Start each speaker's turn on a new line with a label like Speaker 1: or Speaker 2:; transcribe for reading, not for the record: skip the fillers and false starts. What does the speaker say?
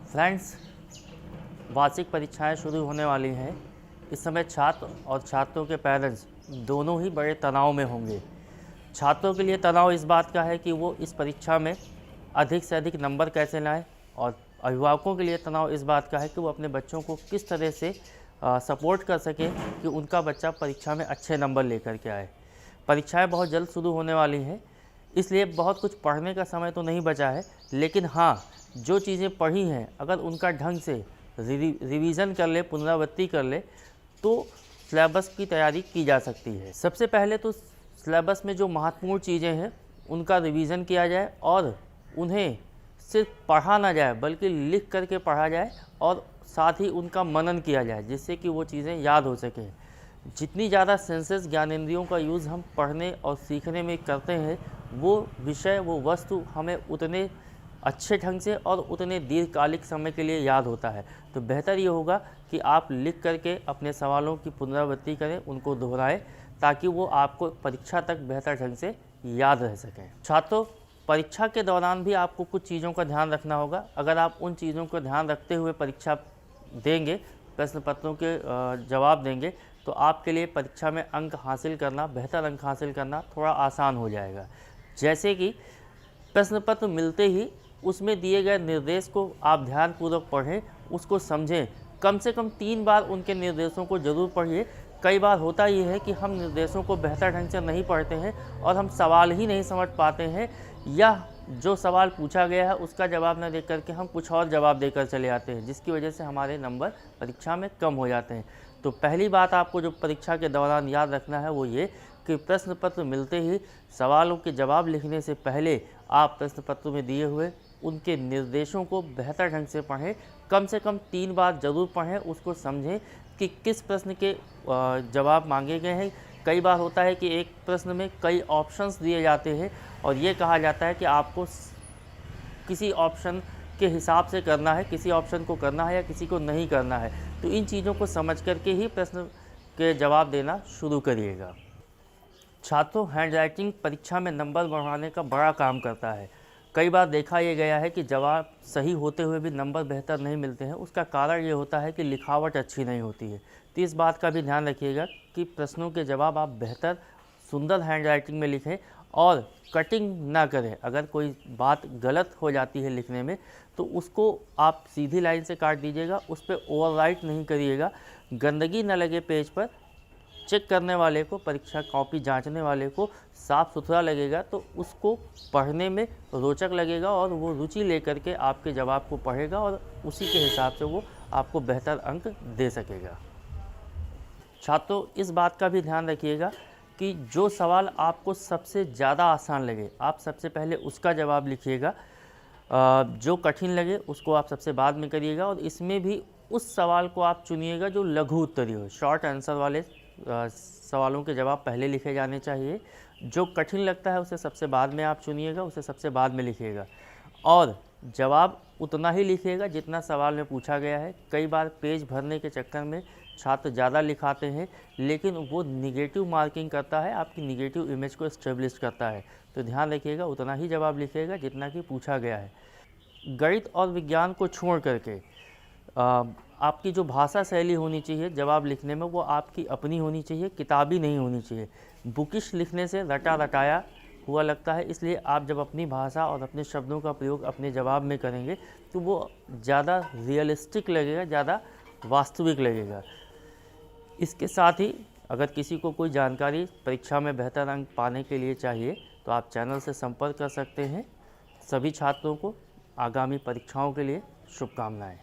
Speaker 1: Friends, वार्षिक परीक्षाएं शुरू होने वाली हैं। इस समय छात्र और छात्रों के पेरेंट्स दोनों ही बड़े तनाव में होंगे। छात्रों के लिए तनाव इस बात का है कि वो इस परीक्षा में अधिक से अधिक नंबर कैसे लाएं, और अभिभावकों के लिए तनाव इस बात का है कि वो अपने बच्चों को किस तरह से सपोर्ट कर सकें कि उनका बच्चा परीक्षा में अच्छे नंबर लेकर के आए। परीक्षाएं बहुत जल्द शुरू होने वाली हैं, इसलिए बहुत कुछ पढ़ने का समय तो नहीं बचा है, लेकिन हाँ, जो चीज़ें पढ़ी हैं अगर उनका ढंग से रिवीज़न कर ले, पुनरावृत्ति कर ले, तो सिलेबस की तैयारी की जा सकती है। सबसे पहले तो सिलेबस में जो महत्वपूर्ण चीज़ें हैं उनका रिवीज़न किया जाए और उन्हें सिर्फ पढ़ा ना जाए बल्कि लिख करके पढ़ा जाए और साथ ही उनका मनन किया जाए, जिससे कि वो चीज़ें याद हो सकें। जितनी ज़्यादा सेंसेस ज्ञानेंद्रियों का यूज़ हम पढ़ने और सीखने में करते हैं, वो विषय, वो वस्तु हमें उतने अच्छे ढंग से और उतने दीर्घकालिक समय के लिए याद होता है। तो बेहतर ये होगा कि आप लिख करके अपने सवालों की पुनरावृत्ति करें, उनको दोहराएं, ताकि वो आपको परीक्षा तक बेहतर ढंग से याद रह सकें। छात्रों, परीक्षा के दौरान भी आपको कुछ चीज़ों का ध्यान रखना होगा। अगर आप उन चीज़ों का ध्यान रखते हुए परीक्षा देंगे, प्रश्न पत्रों के जवाब देंगे, तो आपके लिए परीक्षा में अंक हासिल करना, बेहतर अंक हासिल करना थोड़ा आसान हो जाएगा। जैसे कि प्रश्न पत्र मिलते ही उसमें दिए गए निर्देश को आप ध्यानपूर्वक पढ़ें, उसको समझें। कम से कम 3 बार उनके निर्देशों को ज़रूर पढ़िए। कई बार होता ये है कि हम निर्देशों को बेहतर ढंग से नहीं पढ़ते हैं और हम सवाल ही नहीं समझ पाते हैं, या जो सवाल पूछा गया है उसका जवाब न दे करके हम कुछ और जवाब देकर चले आते हैं, जिसकी वजह से हमारे नंबर परीक्षा में कम हो जाते हैं। तो पहली बात आपको जो परीक्षा के दौरान याद रखना है वो ये कि प्रश्न पत्र मिलते ही सवालों के जवाब लिखने से पहले आप प्रश्न पत्र में दिए हुए उनके निर्देशों को बेहतर ढंग से पढ़ें। कम से कम 3 बार ज़रूर पढ़ें, उसको समझें कि किस प्रश्न के जवाब मांगे गए हैं। कई बार होता है कि एक प्रश्न में कई ऑप्शंस दिए जाते हैं और ये कहा जाता है कि आपको किसी ऑप्शन के हिसाब से करना है, किसी ऑप्शन को करना है या किसी को नहीं करना है। तो इन चीज़ों को समझ करके ही प्रश्न के जवाब देना शुरू करिएगा। छात्रों, हैंडराइटिंग परीक्षा में नंबर बढ़ाने का बड़ा काम करता है। कई बार देखा ये गया है कि जवाब सही होते हुए भी नंबर बेहतर नहीं मिलते हैं। उसका कारण ये होता है कि लिखावट अच्छी नहीं होती है। तो इस बात का भी ध्यान रखिएगा कि प्रश्नों के जवाब आप बेहतर, सुंदर हैंडराइटिंग में लिखें और कटिंग ना करें। अगर कोई बात गलत हो जाती है लिखने में तो उसको आप सीधी लाइन से काट दीजिएगा, उस पर ओवरराइट नहीं करिएगा। गंदगी न लगे पेज पर, चेक करने वाले को, परीक्षा कॉपी जांचने वाले को साफ़ सुथरा लगेगा तो उसको पढ़ने में रोचक लगेगा और वो रुचि लेकर के आपके जवाब को पढ़ेगा और उसी के हिसाब से वो आपको बेहतर अंक दे सकेगा। छात्रों, इस बात का भी ध्यान रखिएगा कि जो सवाल आपको सबसे ज़्यादा आसान लगे आप सबसे पहले उसका जवाब लिखिएगा। जो कठिन लगे उसको आप सबसे बाद में करिएगा, और इसमें भी उस सवाल को आप चुनिएगा जो लघु उत्तरीय हो। शॉर्ट आंसर वाले सवालों के जवाब पहले लिखे जाने चाहिए। जो कठिन लगता है उसे सबसे बाद में आप चुनिएगा, उसे सबसे बाद में लिखिएगा और जवाब उतना ही लिखिएगा जितना सवाल में पूछा गया है। कई बार पेज भरने के चक्कर में छात्र ज़्यादा लिखाते हैं, लेकिन वो निगेटिव मार्किंग करता है, आपकी निगेटिव इमेज को एस्टेब्लिश करता है। तो ध्यान रखिएगा, उतना ही जवाब लिखिएगा जितना कि पूछा गया है। गणित और विज्ञान को छोड़ करके आपकी जो भाषा शैली होनी चाहिए जवाब लिखने में, वो आपकी अपनी होनी चाहिए, किताबी नहीं होनी चाहिए। बुकिश लिखने से रटा रटाया हुआ लगता है, इसलिए आप जब अपनी भाषा और अपने शब्दों का प्रयोग अपने जवाब में करेंगे तो वो ज़्यादा रियलिस्टिक लगेगा, ज़्यादा वास्तविक लगेगा। इसके साथ ही अगर किसी को कोई जानकारी परीक्षा में बेहतर अंक पाने के लिए चाहिए तो आप चैनल से संपर्क कर सकते हैं। सभी छात्रों को आगामी परीक्षाओं के लिए शुभकामनाएं।